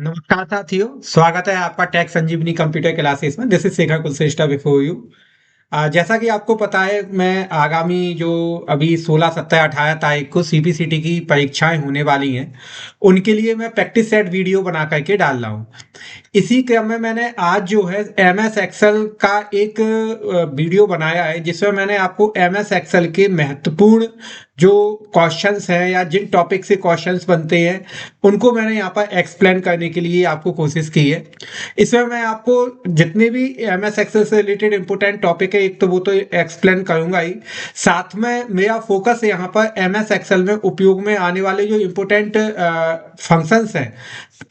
नमस्कार साथियों, स्वागत है आपका टेक संजीवनी कंप्यूटर क्लासेस में। This is Shekhar Kulshreshtha before you. जैसा कि आपको पता है, मैं आगामी जो अभी 16, 17, 18 तारीख को सीपीसीटी की परीक्षाएं होने वाली हैं, उनके लिए मैं प्रैक्टिस सेट वीडियो बना करके डाल रहा हूँ। इसी क्रम में मैंने आज जो है एम एस एक्सेल का एक वीडियो बनाया है, जिसमें मैंने आपको एम एस एक्सेल के महत्वपूर्ण जो क्वेश्चंस हैं या जिन टॉपिक से क्वेश्चंस बनते हैं, उनको मैंने यहाँ पर एक्सप्लेन करने के लिए आपको कोशिश की है। इसमें मैं आपको जितने भी एम एस एक्सेल से रिलेटेड इंपोर्टेंट टॉपिक है, एक तो वो तो एक्सप्लेन करूंगा ही, साथ में मेरा फोकस यहाँ पर एम एस एक्सेल में उपयोग में आने वाले जो इंपोर्टेंट फंक्शंस हैं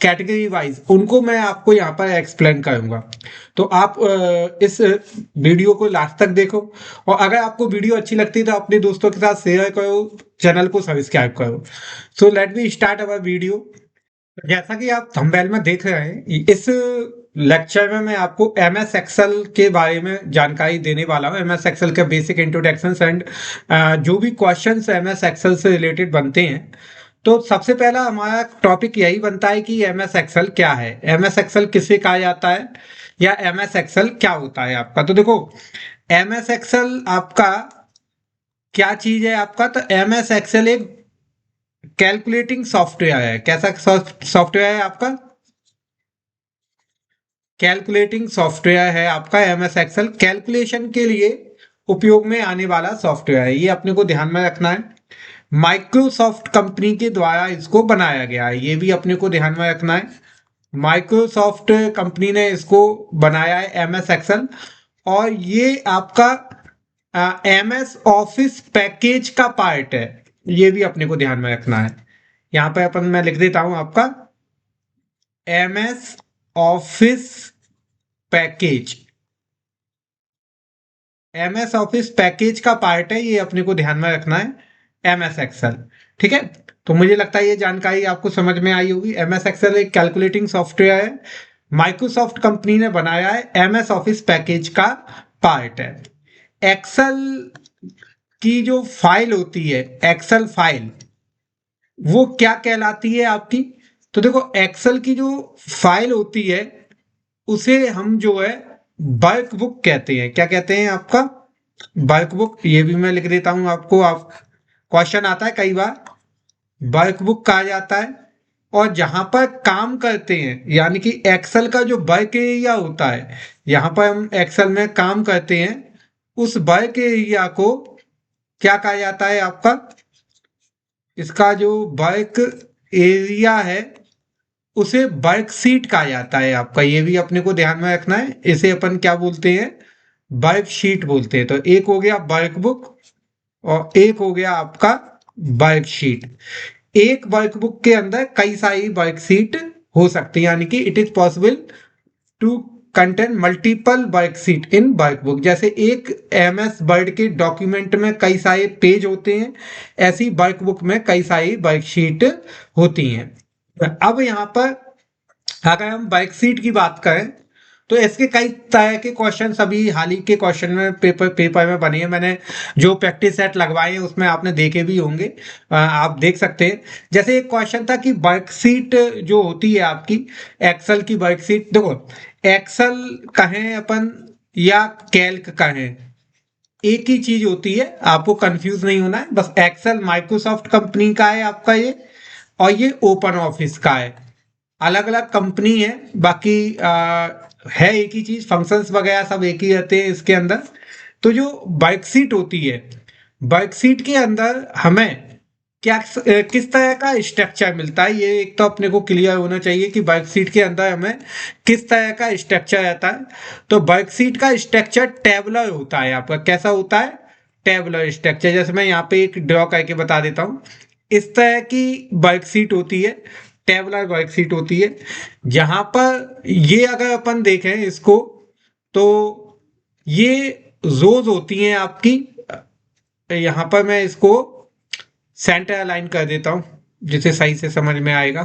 कैटेगरी वाइज, उनको मैं आपको यहाँ पर एक्सप्लेन करूंगा। तो आप इस वीडियो को लास्ट तक देखो, और अगर आपको वीडियो अच्छी लगती है तो अपने दोस्तों के साथ शेयर करो, चैनल को सब्सक्राइब करो। So let me start our video. जैसा कि आप थंबनेल में देख रहे हैं, इस लेक्चर में मैं आपको एम एस एक्सेल के बारे में जानकारी देने वाला हूँ। एम एस एक्सेल के बेसिक इंट्रोडक्शन एंड जो भी क्वेश्चंस एम एस एक्सेल से रिलेटेड बनते हैं। तो सबसे पहला हमारा टॉपिक यही बनता है कि एम एस एक्सेल क्या है, एम एस एक्सेल किसे कहा जाता है, या एम एस एक्सेल क्या होता है आपका। तो देखो, एम एस एक्सेल आपका क्या चीज है आपका। तो एम एस एक्सेल एक कैलकुलेटिंग सॉफ्टवेयर है। कैसा सॉफ्टवेयर है आपका? कैलकुलेटिंग सॉफ्टवेयर है आपका एम एस एक्सेल। कैलकुलेशन के लिए उपयोग में आने वाला सॉफ्टवेयर है, ये अपने को ध्यान में रखना है। माइक्रोसॉफ्ट कंपनी के द्वारा इसको बनाया गया है, ये भी अपने को ध्यान में रखना है। माइक्रोसॉफ्ट कंपनी ने इसको बनाया है एम एस एक्सेल। और ये आपका एम एस ऑफिस पैकेज का पार्ट है, ये भी अपने को ध्यान में रखना है। यहाँ पे अपन मैं लिख देता हूं आपका M S Office package. M S Office package का पार्ट है, ये अपने को ध्यान में रखना है एम एस एक्सेल। ठीक है, तो मुझे लगता है ये जानकारी आपको समझ में आई होगी। एम एस एक्सेल एक कैलकुलेटिंग सॉफ्टवेयर है, माइक्रोसॉफ्ट कंपनी ने बनाया है, एम एस ऑफिस पैकेज का पार्ट है। एक्सेल की जो फाइल होती है, एक्सेल फाइल, वो क्या कहलाती है आपकी। तो देखो, एक्सेल की जो फाइल होती है, उसे हम जो है वर्क बुक कहते हैं। क्या कहते हैं आपका? Work book. ये भी मैं लिख देता हूं आपको, आप क्वेश्चन आता है कई बार, वर्क बुक कहा जाता है। और जहां पर काम करते हैं, यानी कि एक्सेल का जो वर्क एरिया होता है, यहाँ पर हम एक्सेल में काम करते हैं, उस वर्क एरिया को क्या कहा जाता है आपका? इसका जो वर्क एरिया है, उसे वर्कशीट कहा जाता है आपका। ये भी अपने को ध्यान में रखना है, इसे अपन क्या बोलते हैं? वर्कशीट बोलते हैं। तो एक हो गया वर्कबुक, और एक हो गया आपका वर्कशीट। एक वर्कबुक के अंदर कई सारी वर्कशीट हो सकती है, यानी कि it is possible to contain multiple worksheet in workbook. जैसे एक एम एस वर्ड के डॉक्यूमेंट में कई सारे पेज होते हैं, ऐसी वर्कबुक में कई सारी वर्कशीट होती हैं। अब यहाँ पर अगर हम वर्कशीट की बात करें, तो इसके कई तरह के क्वेश्चन अभी हाल ही के क्वेश्चन में पेपर में बने हैं। मैंने जो प्रैक्टिस सेट लगवाए हैं, उसमें आपने देखे भी होंगे, आप देख सकते हैं। जैसे एक क्वेश्चन था कि वर्कशीट जो होती है आपकी, एक्सेल की वर्कशीट। देखो, एक्सेल कहें अपन या कैल्क कहें, एक ही चीज होती है, आपको कंफ्यूज नहीं होना है। बस एक्सेल माइक्रोसॉफ्ट कंपनी का है आपका ये, और ये ओपन ऑफिस का है। अलग अलग कंपनी है, बाकी है एक ही चीज, फंक्शंस वगैरह सब एक ही रहते हैं इसके अंदर। तो जो वर्कशीट होती है, वर्कशीट के अंदर हमें क्या किस तरह का स्ट्रक्चर मिलता है, ये एक तो अपने को क्लियर होना चाहिए कि वर्कशीट के अंदर हमें किस तरह का स्ट्रक्चर रहता है। तो वर्कशीट का स्ट्रक्चर टेबलर होता है आपका। कैसा होता है? Tabular structure. जैसे मैं यहाँ पे एक ड्रॉ करके बता देता हूँ, इस तरह की वर्कशीट होती है, टेबलर वर्कशीट होती है। जहां पर ये अगर अपन देखें इसको, तो ये रोज होती हैं आपकी। यहां पर मैं इसको सेंटर अलाइन कर देता हूं, जिसे सही से समझ में आएगा।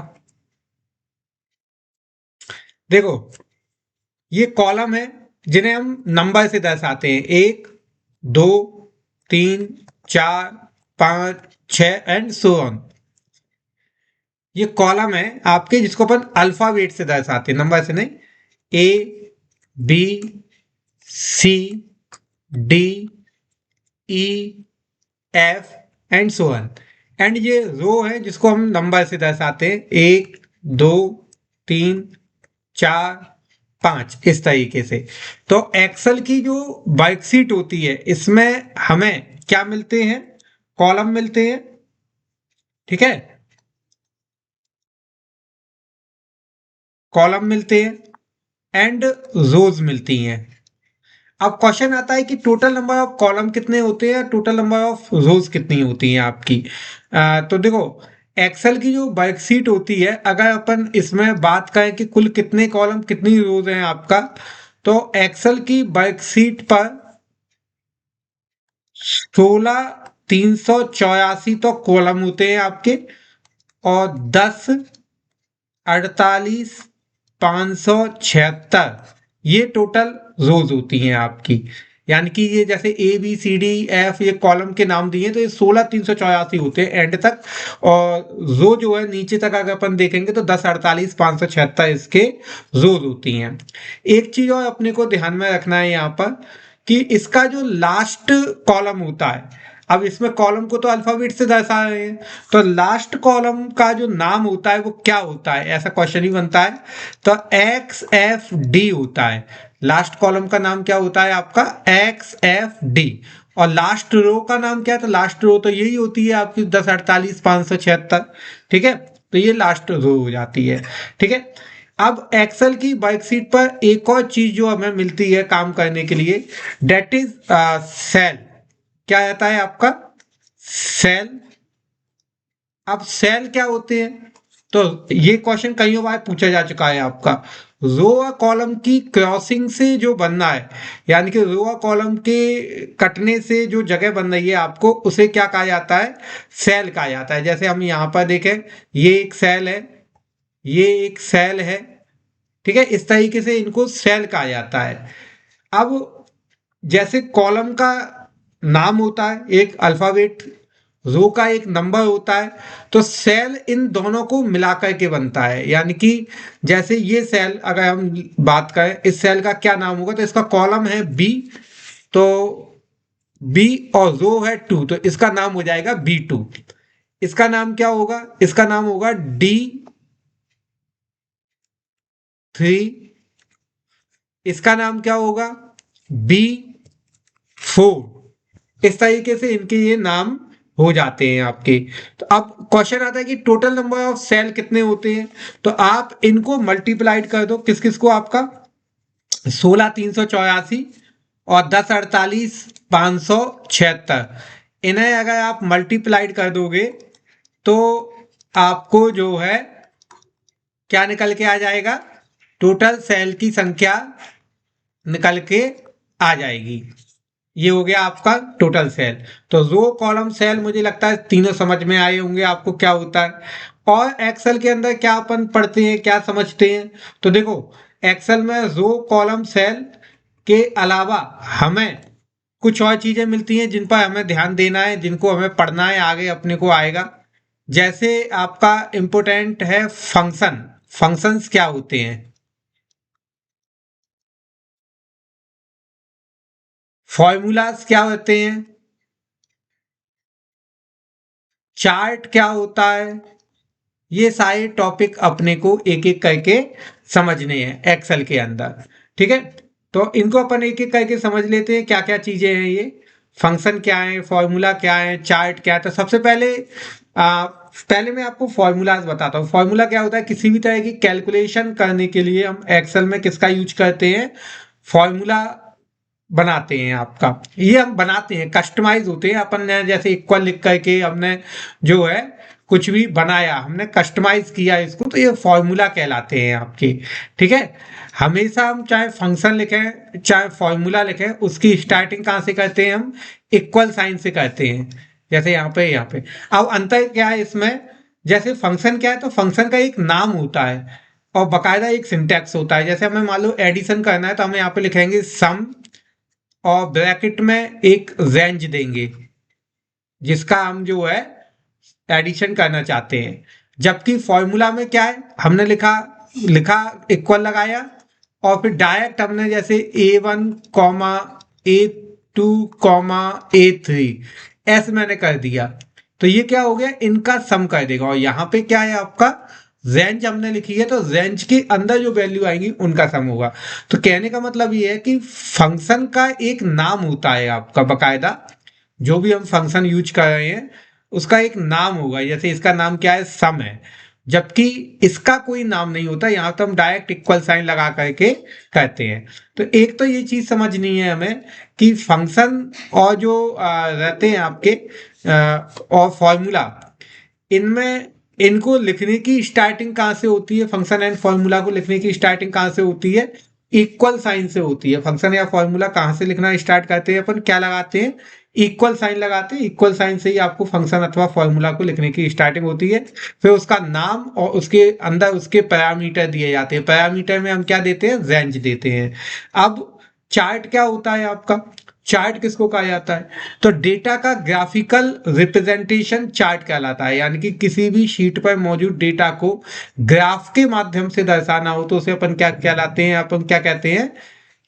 देखो, ये कॉलम है जिन्हें हम नंबर से दर्शाते हैं, 1, 2, 3, 4, 5, 6 एंड सो ऑन। ये कॉलम है आपके जिसको अपन अल्फाबेट से दर्शाते हैं, नंबर से नहीं। A B C D E F and so on. And ये रो है जिसको हम नंबर से दर्शाते हैं, 1 2 3 4 5, इस तरीके से। तो एक्सेल की जो वर्कशीट होती है इसमें हमें क्या मिलते हैं, कॉलम मिलते हैं, ठीक है, कॉलम मिलते हैं एंड रोज मिलती हैं। अब क्वेश्चन आता है कि टोटल नंबर ऑफ कॉलम कितने होते हैं, टोटल नंबर ऑफ रोज कितनी होती हैं आपकी। तो देखो, एक्सेल की जो वर्कशीट होती है, अगर अपन इसमें बात करें कि कुल कितने कॉलम कितनी रोज हैं आपका, तो एक्सेल की वर्कशीट पर 16 384 तो कॉलम होते हैं आपके, और 10 48 576 ये टोटल रोज होती हैं आपकी। यानी कि ये जैसे A B C D F ये कॉलम के नाम दिए तो ये 16 384 होते हैं एंड तक। और रो जो है नीचे तक अगर अपन देखेंगे तो 10 48 576 इसके रोज होती हैं। एक चीज और अपने को ध्यान में रखना है यहाँ पर कि इसका जो लास्ट कॉलम होता है, अब इसमें कॉलम को तो अल्फाबेट से दर्शा रहे हैं, तो लास्ट कॉलम का जो नाम होता है वो क्या होता है, ऐसा क्वेश्चन ही बनता है। तो एक्स एफ डी होता है, लास्ट कॉलम का नाम क्या होता है आपका, एक्स एफ डी। और लास्ट रो का नाम क्या है, तो लास्ट रो तो यही होती है आपकी 10 48 576, ठीक है। तो ये लास्ट रो हो जाती है, ठीक है। अब एक्सेल की वर्कशीट पर एक और चीज जो हमें मिलती है काम करने के लिए, डेट इज सेल। क्या आता है आपका, सेल। अब सेल क्या होते हैं, तो ये क्वेश्चन कई बार पूछा जा चुका है आपका। रो और कॉलम की क्रॉसिंग से जो बनना है, यानी कि रो और कॉलम के कटने से जो जगह बन रही है आपको, उसे क्या कहा जाता है, सेल कहा जाता है। जैसे हम यहाँ पर देखें, ये एक सेल है, ये एक सेल है, ठीक है, इस तरीके से इनको सेल कहा जाता है। अब जैसे कॉलम का नाम होता है एक अल्फाबेट, रो का एक नंबर होता है, तो सेल इन दोनों को मिलाकर के बनता है। यानी कि जैसे ये सेल अगर हम बात करें, इस सेल का क्या नाम होगा, तो इसका कॉलम है बी, तो बी और रो है 2, तो इसका नाम हो जाएगा B2। इसका नाम क्या होगा, इसका नाम होगा D3। इसका नाम क्या होगा, B4। इस तरीके से इनके ये नाम हो जाते हैं आपके। तो अब क्वेश्चन आता है कि टोटल नंबर ऑफ सेल कितने होते हैं, तो आप इनको मल्टीप्लाइड कर दो, किस किस को, आपका 16 384 और 10 48 576, इन्हें अगर आप मल्टीप्लाइड कर दोगे तो आपको जो है क्या निकल के आ जाएगा, टोटल सेल की संख्या निकल के आ जाएगी। ये हो गया आपका टोटल सेल। तो रो कॉलम सेल मुझे लगता है तीनों समझ में आए होंगे आपको क्या होता है। और एक्सेल के अंदर क्या अपन पढ़ते हैं, क्या समझते हैं, तो देखो, एक्सेल में रो कॉलम सेल के अलावा हमें कुछ और चीजें मिलती हैं जिन पर हमें ध्यान देना है, जिनको हमें पढ़ना है, आगे अपने को आएगा। जैसे आपका इम्पोर्टेंट है फंक्शन। फंक्शंस क्या होते हैं, फॉर्मूलाज क्या होते हैं, चार्ट क्या होता है, ये सारे टॉपिक अपने को एक एक करके समझने हैं एक्सेल के अंदर, ठीक है। तो इनको अपन एक एक करके समझ लेते हैं क्या क्या चीजें हैं ये, फंक्शन क्या है, फॉर्मूला क्या है, चार्ट क्या है। तो सबसे पहले मैं आपको फॉर्मूलाज बताता हूँ। फॉर्मूला क्या होता है, किसी भी तरह की कैलकुलेशन करने के लिए हम एक्सेल में किसका यूज करते हैं, फॉर्मूला बनाते हैं आपका। ये हम बनाते हैं, कस्टमाइज होते हैं, अपन ने जैसे इक्वल लिख करके हमने जो है कुछ भी बनाया, हमने कस्टमाइज किया इसको, तो ये फॉर्मूला कहलाते हैं आपके, ठीक है। हमेशा हम चाहे फंक्शन लिखें चाहे फॉर्मूला लिखें, उसकी स्टार्टिंग कहाँ से करते हैं, हम इक्वल साइन से करते हैं। जैसे यहाँ पे अब अंतर क्या है इसमें, जैसे फंक्शन क्या है, तो फंक्शन का एक नाम होता है और बकायदा एक सिंटैक्स होता है। जैसे हमें मान लो एडिशन करना है, तो हम यहाँ पे लिखेंगे सम और ब्रैकेट में एक रेंज देंगे जिसका हम जो है एडिशन करना चाहते हैं। जबकि फॉर्मूला में क्या है, हमने लिखा लिखा इक्वल लगाया और फिर डायरेक्ट हमने जैसे A1 comma A2 comma A3 ऐसे मैंने कर दिया, तो ये क्या हो गया, इनका सम कर देगा। और यहाँ पे क्या है आपका रेंज हमने लिखी है, तो रेंज के अंदर जो वैल्यू आएंगी उनका सम होगा। तो कहने का मतलब ये है कि फंक्शन का एक नाम होता है आपका बकायदा, जो भी हम फंक्शन यूज कर रहे हैं उसका एक नाम होगा। जैसे इसका नाम क्या है, सम है, जबकि इसका कोई नाम नहीं होता। यहाँ तो हम डायरेक्ट इक्वल साइन लगा करके कहते हैं। तो एक तो ये चीज समझनी है हमें कि फंक्शन और जो रहते हैं आपके और फॉर्मूला, इनमें इनको लिखने की स्टार्टिंग कहाँ से होती है, फंक्शन एंड फॉर्मूला को लिखने की स्टार्टिंग कहाँ से होती है, इक्वल साइन से होती है। फंक्शन या फॉर्मूला कहाँ से लिखना स्टार्ट करते हैं अपन, क्या लगाते हैं, इक्वल साइन लगाते हैं। इक्वल साइन से ही आपको फंक्शन अथवा फॉर्मूला को लिखने की स्टार्टिंग होती है। फिर उसका नाम और उसके अंदर उसके पैरामीटर दिए जाते हैं। पैरामीटर में हम क्या देते हैं, रेंज देते हैं। अब चार्ट क्या होता है आपका, चार्ट किसको कहा जाता है, तो डेटा का ग्राफिकल रिप्रेजेंटेशन चार्ट कहलाता है। यानी कि किसी भी शीट पर मौजूद डेटा को ग्राफ के माध्यम से दर्शाना हो तो उसे अपन क्या कहलाते हैं, अपन क्या कहते हैं,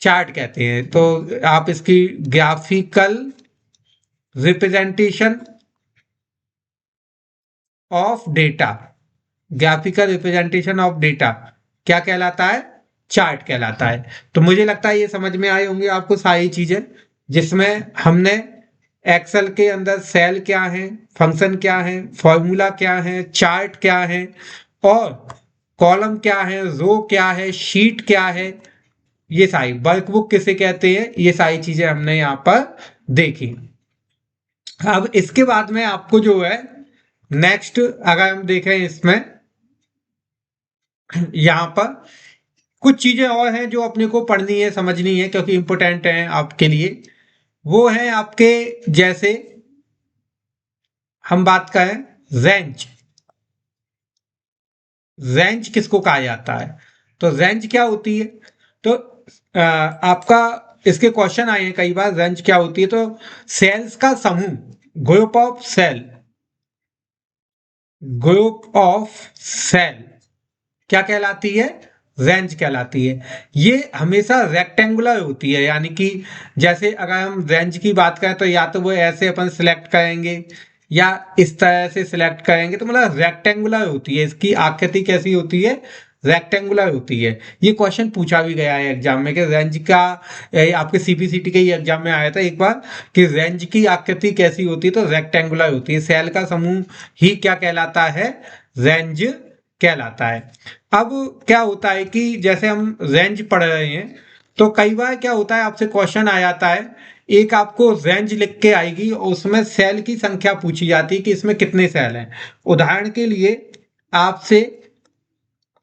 चार्ट कहते हैं। तो आप इसकी graphical representation of data, graphical representation of data क्या कहलाता है, चार्ट कहलाता है। तो मुझे लगता है ये समझ में आई होंगी आपको सारी चीजें, जिसमें हमने एक्सेल के अंदर सेल क्या है, फंक्शन क्या है, फॉर्मूला क्या है, चार्ट क्या है, और कॉलम क्या है, रो क्या है, शीट क्या है, ये सारी वर्कबुक किसे कहते हैं, ये सारी चीजें हमने यहाँ पर देखी। अब इसके बाद में आपको जो है नेक्स्ट अगर हम देखें इसमें, यहाँ पर कुछ चीजें और हैं जो अपने को पढ़नी है, समझनी है, क्योंकि इंपॉर्टेंट हैं आपके लिए। वो है आपके, जैसे हम बात करें रेंज, रेंज किसको कहा जाता है, तो रेंज क्या होती है, तो आपका इसके क्वेश्चन आए हैं कई बार, रेंज क्या होती है, तो सेल्स का समूह, group of cell, group of cell क्या कहलाती है, रेंज कहलाती है। ये हमेशा रेक्टेंगुलर होती है, यानी कि जैसे अगर हम रेंज की बात करें तो या तो वो ऐसे अपन सिलेक्ट करेंगे या इस तरह से सिलेक्ट करेंगे, तो मतलब रेक्टेंगुलर होती है। इसकी आकृति कैसी होती है, रेक्टेंगुलर होती है। ये क्वेश्चन पूछा भी गया है एग्जाम में कि रेंज का, आपके सीपीसीटी के ही एग्जाम में आया था एक बार कि रेंज की आकृति कैसी होती है, तो रेक्टेंगुलर होती है। सेल का समूह ही क्या कहलाता है, रेंज कहलाता है। अब क्या होता है कि जैसे हम रेंज पढ़ रहे हैं तो कई बार क्या होता है, आपसे क्वेश्चन आ जाता है, एक आपको रेंज लिख के आएगी और उसमें सेल की संख्या पूछी जाती है कि इसमें कितने सेल हैं। उदाहरण के लिए आपसे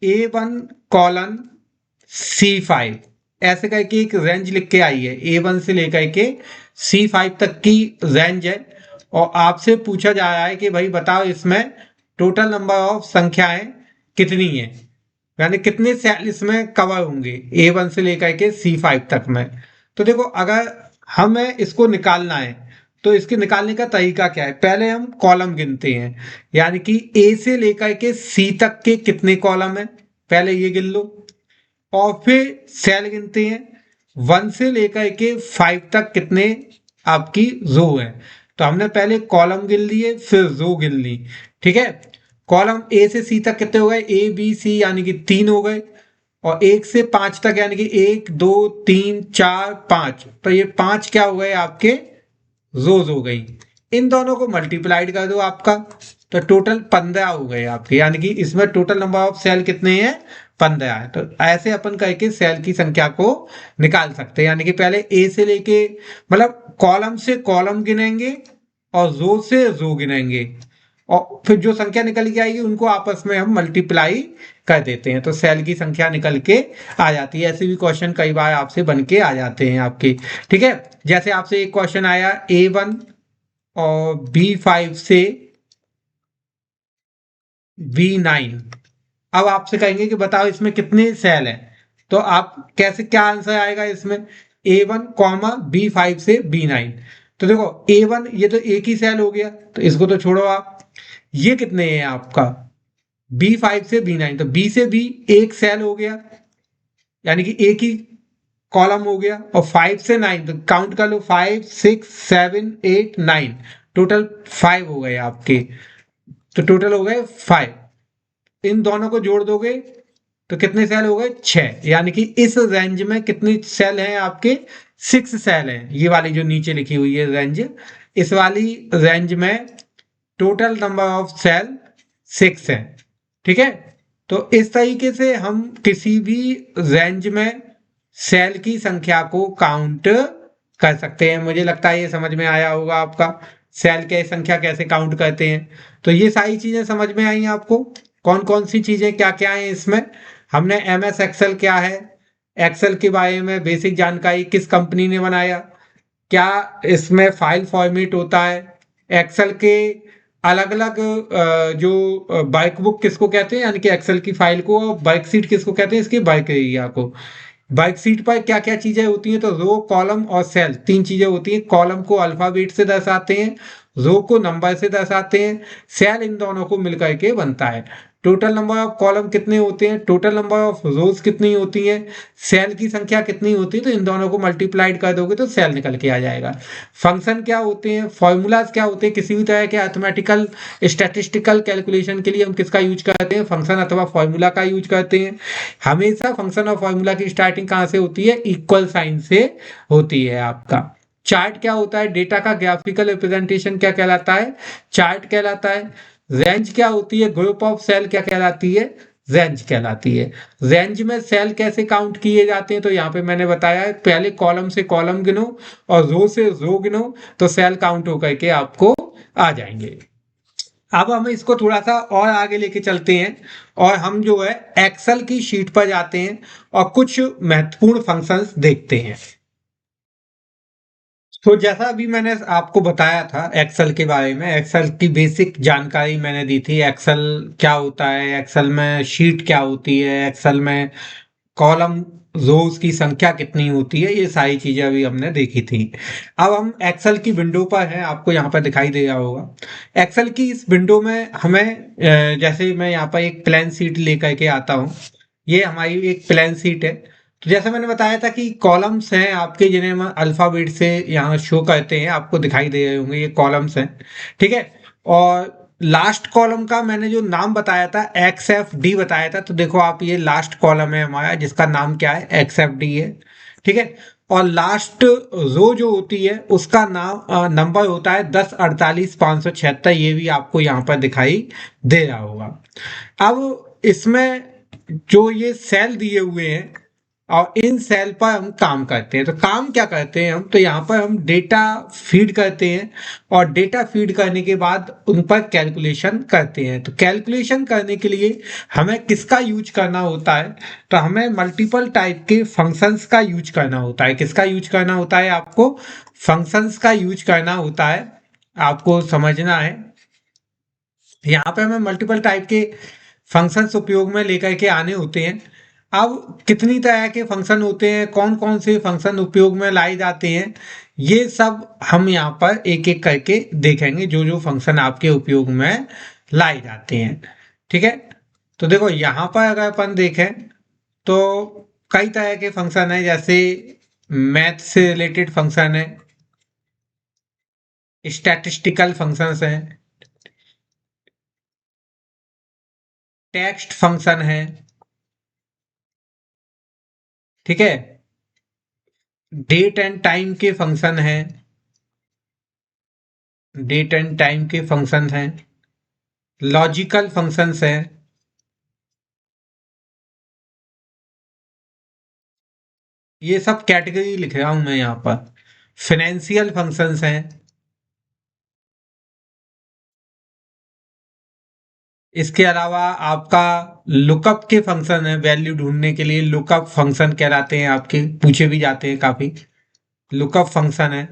A1 कॉलन C5 ऐसे करके एक रेंज लिख के आई है, A1 से लेकर के C5 तक की रेंज है, और आपसे पूछा जा रहा है कि भाई बताओ इसमें टोटल नंबर ऑफ संख्याएं कितनी है, यानी कितने सेल इसमें कवर होंगे A1 से लेकर के C5 तक में। तो देखो अगर हमें इसको निकालना है तो इसके निकालने का तरीका क्या है, पहले हम कॉलम गिनते हैं, यानी कि A से लेकर के C तक के कितने कॉलम है पहले ये गिन लो, और फिर सेल गिनते हैं 1 से लेकर के 5 तक कितने आपकी रो है। तो हमने पहले कॉलम गिन लिए फिर रो गिन ली, ठीक है। कॉलम ए से सी तक कितने हो गए, ए बी सी यानी कि 3 हो गए, और 1 से 5 तक यानी कि 1 2 3 4 5, तो ये 5 क्या हो गए आपके रोज हो गई। इन दोनों को मल्टीप्लाइड कर दो आपका, तो टोटल 15 हो गए आपके, यानी कि इसमें टोटल नंबर ऑफ सेल कितने हैं, 15 है। तो ऐसे अपन करके सेल की संख्या को निकाल सकते हैं, यानी कि पहले ए से लेके मतलब कॉलम से कॉलम गिनेंगे और रो से रो गिनेंगे, और फिर जो संख्या निकल के आएगी उनको आपस में हम मल्टीप्लाई कर देते हैं, तो सेल की संख्या निकल के आ जाती है। ऐसे भी क्वेश्चन कई बार आपसे बन के आ जाते हैं आपके, ठीक है। जैसे आपसे एक क्वेश्चन आया A1 और B5 से B9, अब आपसे कहेंगे कि बताओ इसमें कितने सेल हैं, तो आप कैसे, क्या आंसर आएगा इसमें, A1 कॉमा B5 से B9। तो देखो A1 ये तो एक ही सेल हो गया, तो इसको तो छोड़ो आप, ये कितने हैं आपका B5 से B9, तो B से B एक सेल हो गया, यानी कि एक ही कॉलम हो गया। और 5 से 9 तो काउंट कर लो, 5 6 7 8 9, टोटल 5 हो गए आपके। तो टोटल हो गए 5, इन दोनों को जोड़ दोगे तो कितने सेल हो गए, 6। यानी कि इस रेंज में कितने सेल हैं आपके, 6 सेल हैं। ये वाली जो नीचे लिखी हुई है रेंज, इस वाली रेंज में टोटल नंबर ऑफ सेल 6 है। ठीक है, तो इस तरीके से हम किसी भी रेंज में सेल की संख्या को काउंट कर सकते हैं। मुझे लगता है ये समझ में आया होगा आपका, सेल की संख्या कैसे काउंट करते हैं। तो ये सारी चीजें समझ में आई आपको, कौन कौन सी चीजें क्या क्या है इसमें। हमने एम एस एक्सेल क्या है, एक्सेल के बारे में बेसिक जानकारी, किस कंपनी ने बनाया, क्या इसमें फाइल फॉर्मेट होता है, एक्सेल के अलग अलग जो वर्क बुक किसको कहते हैं, यानी कि एक्सेल की फाइल को, वर्कशीट किसको कहते हैं, इसकी वर्क एरिया को। वर्कशीट पर क्या क्या चीजें होती हैं, तो रो कॉलम और सेल, तीन चीजें होती हैं। कॉलम को अल्फाबेट से दर्शाते हैं, रो को नंबर से दर्शाते हैं, सेल इन दोनों को मिलकर के बनता है। टोटल नंबर ऑफ कॉलम कितने होते हैं, टोटल नंबर ऑफ रोज कितनी होती हैं, सेल की संख्या कितनी होती है, तो इन दोनों को मल्टीप्लाइड कर दोगे तो सेल निकल के आ जाएगा। फंक्शन क्या होते हैं, फॉर्मूलाज क्या होते हैं, किसी भी तरह के अर्थमेटिकल स्टैटिस्टिकल कैलकुलेशन के लिए हम किसका यूज करते हैं, फंक्शन अथवा फॉर्मूला का यूज करते हैं। हमेशा फंक्शन और फॉर्मूला की स्टार्टिंग कहाँ से होती है, इक्वल साइन से होती है आपका। चार्ट क्या होता है, डेटा का ग्राफिकल रिप्रेजेंटेशन क्या कहलाता है, चार्ट कहलाता है। रेंज क्या होती है, ग्रुप ऑफ सेल क्या कहलाती है, रेंज कहलाती है। रेंज में सेल कैसे काउंट किए जाते हैं, तो यहाँ पे मैंने बताया है, पहले कॉलम से कॉलम गिनो और रो से रो गिनो, तो सेल काउंट होकर के आपको आ जाएंगे। अब हम इसको थोड़ा सा और आगे लेके चलते हैं, और हम जो है एक्सेल की शीट पर जाते हैं और कुछ महत्वपूर्ण फंक्शंस देखते हैं। तो जैसा अभी मैंने आपको बताया था एक्सेल के बारे में, एक्सेल की बेसिक जानकारी मैंने दी थी, एक्सेल क्या होता है, एक्सेल में शीट क्या होती है, एक्सेल में कॉलम रोज की संख्या कितनी होती है, ये सारी चीजें अभी हमने देखी थी। अब हम एक्सेल की विंडो पर हैं, आपको यहाँ पर दिखाई दे रहा होगा। एक्सेल की इस विंडो में हमें जैसे मैं यहाँ पर एक प्लेन सीट लेकर के आता हूँ, ये हमारी एक प्लेन सीट है। तो जैसे मैंने बताया था कि कॉलम्स हैं आपके, जिन्हें हम अल्फाबेट से यहाँ शो करते हैं, आपको दिखाई दे रहे होंगे, ये कॉलम्स हैं। ठीक है, और लास्ट कॉलम का मैंने जो नाम बताया था एक्स एफ डी बताया था, तो देखो आप, ये लास्ट कॉलम है हमारा जिसका नाम क्या है, एक्स एफ डी है। ठीक है, और लास्ट रो जो होती है उसका नाम नंबर होता है 10 48 576, ये भी आपको यहाँ पर दिखाई दे रहा होगा। अब इसमें जो ये सेल दिए हुए हैं और इन सेल पर हम काम करते हैं, तो काम क्या करते हैं हम, तो यहाँ पर हम डेटा फीड करते हैं, और डेटा फीड करने के बाद उन पर कैलकुलेशन करते हैं। तो कैलकुलेशन करने के लिए हमें किसका यूज करना होता है, तो हमें मल्टीपल टाइप के फंक्शंस का यूज करना होता है। किसका यूज करना होता है, आपको फंक्शंस का यूज करना होता है, आपको समझना है। यहाँ पे हमें मल्टीपल टाइप के फंक्शंस उपयोग में लेकर के आने होते हैं। अब कितनी तरह के फंक्शन होते हैं, कौन कौन से फंक्शन उपयोग में लाए जाते हैं, ये सब हम यहाँ पर एक एक करके देखेंगे, जो जो फंक्शन आपके उपयोग में लाए जाते हैं। ठीक है, तो देखो यहाँ पर अगर अपन देखें तो कई तरह के फंक्शन है, जैसे मैथ से रिलेटेड फंक्शन है, स्टैटिस्टिकल फंक्शंस हैं, टेक्स्ट फंक्शन है। ठीक है, डेट एंड टाइम के फंक्शन है, डेट एंड टाइम के फंक्शन हैं, लॉजिकल फंक्शंस हैं, ये सब कैटेगरी लिख रहा हूं मैं यहाँ पर। फाइनेंशियल फंक्शंस हैं, इसके अलावा आपका लुकअप के फंक्शन है, वैल्यू ढूंढने के लिए लुकअप फंक्शन कहलाते हैं, आपके पूछे भी जाते हैं काफी, लुकअप फंक्शन है।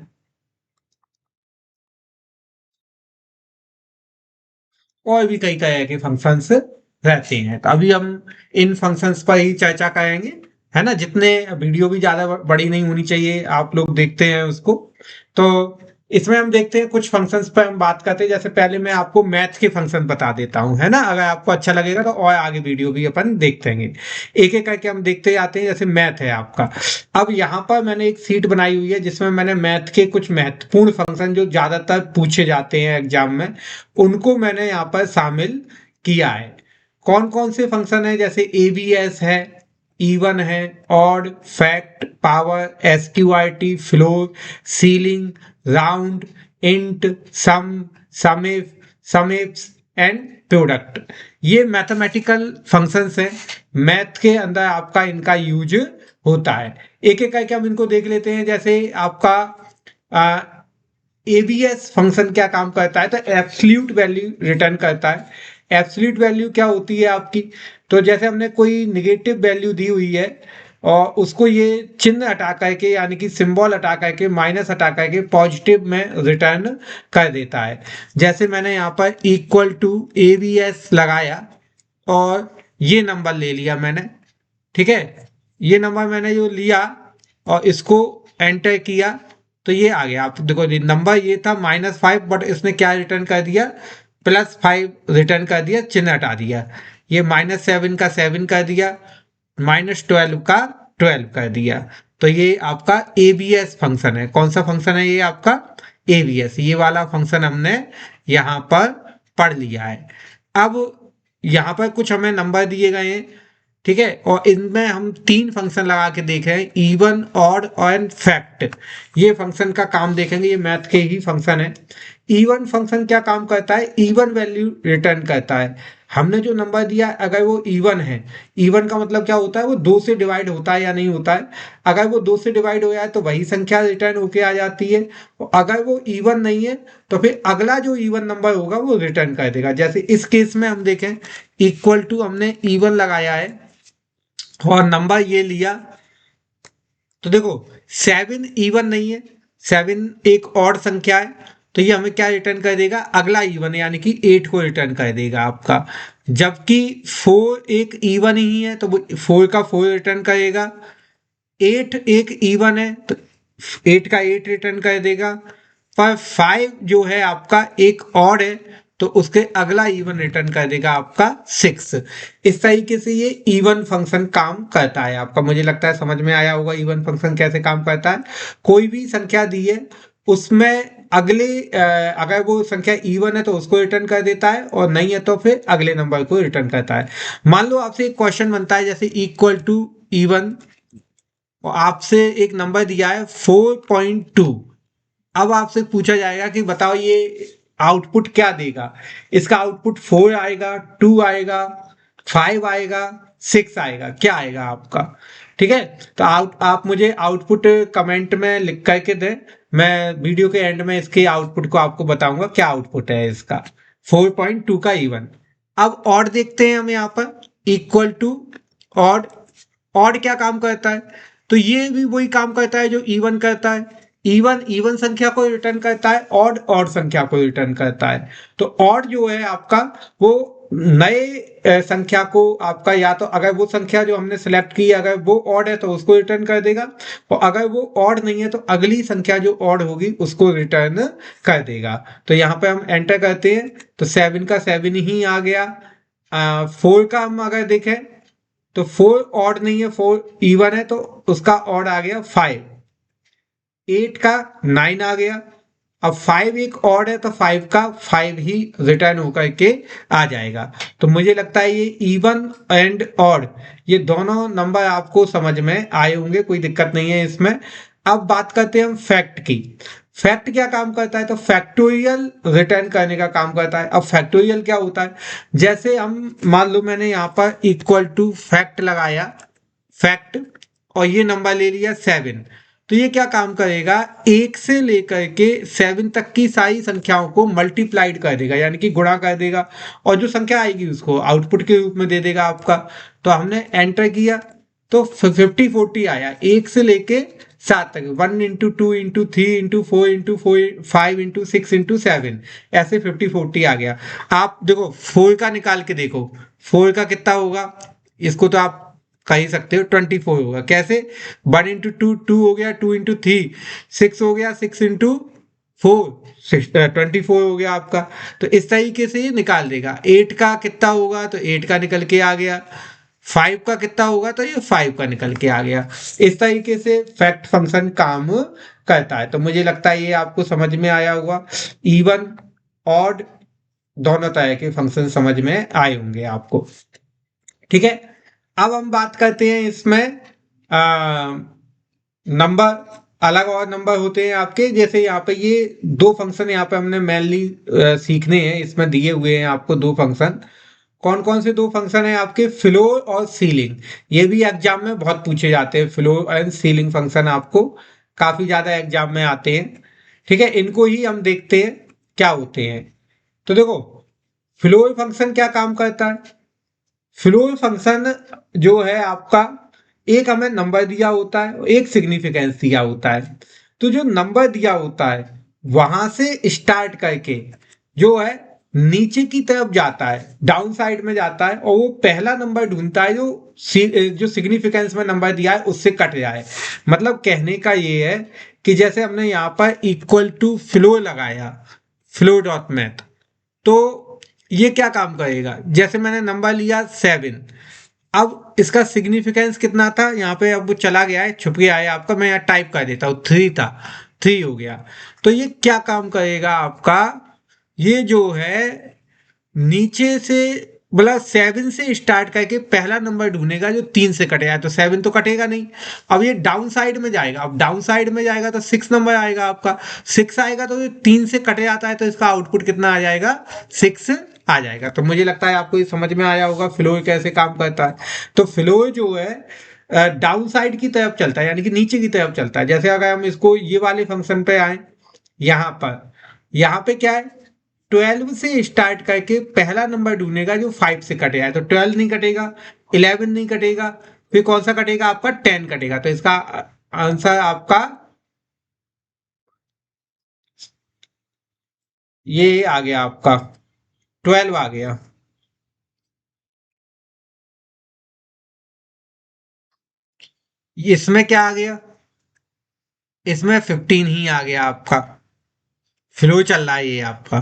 और भी कई तरह के फंक्शंस रहते हैं, तो अभी हम इन फंक्शंस पर ही चर्चा करेंगे, है ना। जितने वीडियो भी ज्यादा बड़ी नहीं होनी चाहिए, आप लोग देखते हैं उसको। तो इसमें हम देखते हैं कुछ फंक्शंस पर हम बात करते हैं। जैसे पहले मैं आपको मैथ के फंक्शन बता देता हूँ, है ना, अगर आपको अच्छा लगेगा तो और आगे वीडियो भी अपन देखते हैं, एक एक करके हम देखते जाते हैं। जैसे मैथ है आपका, अब यहाँ पर मैंने एक सीट बनाई हुई है जिसमें मैंने मैथ के कुछ महत्वपूर्ण फंक्शन जो ज्यादातर पूछे जाते हैं एग्जाम में, उनको मैंने यहाँ पर शामिल किया है। कौन कौन से फंक्शन है, जैसे एबीएस है, इवन है, odd, fact, power, SQRT, floor, ceiling, round, int, sum, sumif, sumifs and product. ये मैथमेटिकल फंक्शंस हैं, मैथ के अंदर आपका इनका यूज होता है। एक एक करके हम इनको देख लेते हैं। जैसे आपका एबीएस फंक्शन क्या काम करता है, तो एब्सोल्यूट वैल्यू रिटर्न करता है। एब्सोल्यूट वैल्यू क्या होती है आपकी, तो जैसे हमने कोई निगेटिव वैल्यू दी हुई है और उसको ये चिन्ह हटा करके, यानी कि सिंबल हटा करके, माइनस हटा करके पॉजिटिव में रिटर्न कर देता है। जैसे मैंने यहाँ पर इक्वल टू एबीएस लगाया और ये नंबर ले लिया मैंने, ठीक है, ये नंबर मैंने जो लिया और इसको एंटर किया तो ये आ गया। आप देखो नंबर ये था -5, बट इसने क्या रिटर्न कर दिया, +5 रिटर्न कर दिया, चिन्ह हटा दिया। ये -7 का 7 कर दिया, -12 का 12 कर दिया। तो ये आपका एबीएस फंक्शन है। कौन सा फंक्शन है ये आपका, एबीएस। ये वाला फंक्शन हमने यहाँ पर पढ़ लिया है। अब यहाँ पर कुछ हमें नंबर दिए गए हैं, ठीक है, और इनमें हम 3 फंक्शन लगा के देख रहे हैं, इवन, ऑड और फैक्ट। ये फंक्शन का काम देखेंगे, ये मैथ के ही फंक्शन है। इवन फंक्शन क्या काम करता है, इवन वैल्यू रिटर्न करता है। हमने जो नंबर दिया अगर वो इवन है, इवन का मतलब क्या होता है, वो 2 से डिवाइड होता है या नहीं होता है। अगर वो 2 से डिवाइड हो जाए तो वही संख्या रिटर्न होके आ जाती है। अगर वो इवन नहीं है तो फिर अगला जो इवन नंबर होगा वो रिटर्न कर देगा। जैसे इस केस में हम देखें, इक्वल टू हमने इवन लगाया है और नंबर ये लिया, तो देखो 7 इवन नहीं है, 7 एक ऑड संख्या है, तो ये हमें क्या रिटर्न कर देगा, अगला इवन यानी कि 8 को रिटर्न कर देगा आपका। जबकि 4 एक इवन ही है तो वो 4 का 4 रिटर्न करेगा। 8 एक इवन है तो 8 का 8 रिटर्न कर देगा। पर 5 जो है आपका एक ऑड है तो उसके अगला इवन रिटर्न कर देगा आपका 6। इस तरीके से ये इवन फंक्शन काम करता है आपका। मुझे लगता है समझ में आया होगा इवन फंक्शन कैसे काम करता है। कोई भी संख्या दी है उसमें अगले अगर वो संख्या इवन है तो उसको रिटर्न कर देता है और नहीं है तो फिर अगले नंबर को रिटर्न करता है। मान लो आपसे एक क्वेश्चन बनता है जैसे इक्वल टू इवन और आपसे एक नंबर दिया है 4.2। अब आपसे पूछा जाएगा कि बताओ ये आउटपुट क्या देगा। इसका आउटपुट 4 आएगा, 2 आएगा, 5 आएगा, 6 आएगा, क्या आएगा आपका, ठीक है। तो आप मुझे आउटपुट कमेंट में लिख करके दें, मैं वीडियो के एंड में इसके आउटपुट को आपको बताऊंगा क्या आउटपुट है इसका। 4.2 का इवन। अब ऑड देखते हैं हम यहाँ पर, इक्वल टू ऑड। ऑड क्या काम करता है, तो ये भी वही काम करता है जो इवन करता है। इवन इवन संख्या को रिटर्न करता है, ऑड ऑड संख्या को रिटर्न करता है। तो ऑड जो है आपका वो नए संख्या को आपका, या तो अगर वो संख्या जो हमने सेलेक्ट की अगर वो ऑड है तो उसको रिटर्न कर देगा, और अगर वो ऑड नहीं है तो अगली संख्या जो ऑड होगी उसको रिटर्न कर देगा। तो यहाँ पे हम एंटर करते हैं तो 7 का 7 ही आ गया। 4 का हम अगर देखें तो 4 ऑड नहीं है, 4 इवन है तो उसका ऑड आ गया 5। 8 का 9 आ गया। अब 5 एक ऑड है तो 5 का 5 ही रिटर्न होकर के आ जाएगा। तो मुझे लगता है ये इवन एंड ऑड ये दोनों नंबर आपको समझ में आए होंगे, कोई दिक्कत नहीं है इसमें। अब बात करते हैं हम फैक्ट की। फैक्ट क्या काम करता है, तो फैक्टोरियल रिटर्न करने का काम करता है। अब फैक्टोरियल क्या होता है, जैसे हम मान लो मैंने यहाँ पर इक्वल टू फैक्ट लगाया, फैक्ट, और ये नंबर ले लिया 7। तो ये क्या काम करेगा, 1 से लेकर के 7 तक की सारी संख्याओं को मल्टीप्लाइड कर देगा, यानी कि गुणा कर देगा, और जो संख्या आएगी उसको आउटपुट के रूप में दे देगा आपका। तो हमने एंटर किया तो 50-40 आया, 1 से लेके 7 तक, 1 into 2 into 3 into 4 into 5 into 6 into 7, ऐसे 50-40 आ गया। आप देखो 4 का निकाल के देखो, 4 का कितना होगा, इसको तो आप कह ही सकते हो 24 होगा। कैसे, 1 इंटू 2 2 हो गया, 2 इंटू 3 6 हो गया, 6 इंटू 24 हो गया आपका। तो इस तरीके से ये निकाल देगा। 8 का कितना होगा तो 8 का निकल के आ गया। 5 का कितना होगा तो ये 5 का निकल के आ गया। इस तरीके से फैक्ट फंक्शन काम करता है। तो मुझे लगता है ये आपको समझ में आया होगा। इवन ऑड दोनों तरह के फंक्शन समझ में आए होंगे आपको। ठीक है, अब हम बात करते हैं इसमें नंबर। अलग और नंबर होते हैं आपके, जैसे यहाँ पे ये दो फंक्शन यहाँ पे हमने मेनली सीखने हैं। इसमें दिए हुए हैं आपको दो फंक्शन। कौन कौन से दो फंक्शन है आपके? फ्लो और सीलिंग। ये भी एग्जाम में बहुत पूछे जाते हैं। फ्लो एंड सीलिंग फंक्शन आपको काफी ज्यादा एग्जाम में आते हैं। ठीक है, इनको ही हम देखते हैं क्या होते हैं। तो देखो, फ्लो फंक्शन क्या काम करता है? फ्लो फंक्शन जो है आपका, एक हमें नंबर दिया होता है, एक सिग्निफिकेंस दिया होता है। तो जो नंबर दिया होता है वहां से स्टार्ट करके जो है नीचे की तरफ जाता है, डाउन साइड में जाता है, और वो पहला नंबर ढूंढता है जो सिग्निफिकेंस में नंबर दिया है उससे कट जाए। मतलब कहने का ये है कि जैसे हमने यहाँ पर इक्वल टू फ्लो लगाया, फ्लो डॉट मैथ, तो ये क्या काम करेगा? जैसे मैंने नंबर लिया 7, अब इसका सिग्निफिकेंस कितना था यहाँ पे, अब वो चला गया है, छुप गया है आपका। मैं यहाँ टाइप कर देता हूँ, 3 था, 3 हो गया। तो ये क्या काम करेगा आपका? ये जो है नीचे से, मतलब 7 से स्टार्ट करके पहला नंबर ढूंढेगा जो 3 से कटेगा। तो 7 तो कटेगा नहीं। अब ये डाउन साइड में जाएगा। अब डाउन साइड में जाएगा तो 6 नंबर आएगा आपका। 6 आएगा तो ये 3 से कटे जाता है, तो इसका आउटपुट कितना आ जाएगा? 6 आ जाएगा। तो मुझे लगता है आपको ये समझ में आया होगा फ्लो कैसे काम करता है। तो फ्लो जो है डाउन साइड की तरफ चलता है, यानी कि नीचे की तरफ चलता है। जैसे अगर हम इसको ये वाले फंक्शन पे आए, यहाँ पे क्या है? 12 से स्टार्ट करके पहला नंबर ढूंढेगा जो 5 से कटेगा है। तो 12 नहीं कटेगा, 11 नहीं कटेगा, फिर कौन सा कटेगा आपका? 10 कटेगा। तो इसका आंसर आपका ये आ गया, आपका 12 आ गया। इसमें क्या आ गया? इसमें 15 ही आ गया आपका। फ्लो चल रहा है ये आपका।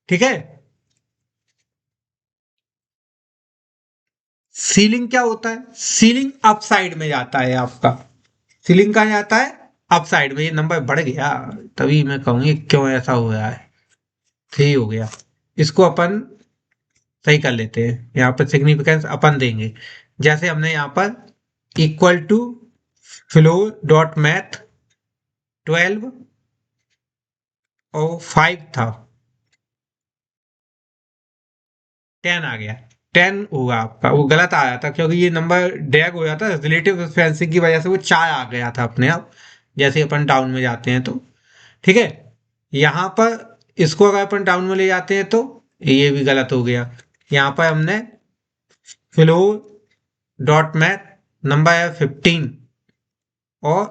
ठीक है। सीलिंग क्या होता है? सीलिंग अप साइड में जाता है आपका। सीलिंग कहाँ जाता है? अप साइड में। ये नंबर बढ़ गया, तभी मैं कहूंगी क्यों ऐसा हो रहा है। 3 हो गया। इसको अपन सही कर लेते हैं। यहाँ पर सिग्निफिकेंस अपन देंगे, जैसे हमने यहाँ पर equal to flow dot math 12 और 5 था, 10 आ गया। 10 होगा आपका, वो गलत आया था क्योंकि ये नंबर ड्रैग हो जाता है रिलेटिव स्पेंसिंग की वजह से। वो 4 आ गया था अपने आप, जैसे अपन डाउन में जाते हैं तो। ठीक है, यहाँ पर इसको अगर अपन डाउन में ले जाते हैं तो ये भी गलत हो गया। यहाँ पर हमने फ्लो डॉट मैथ नंबर है 15 और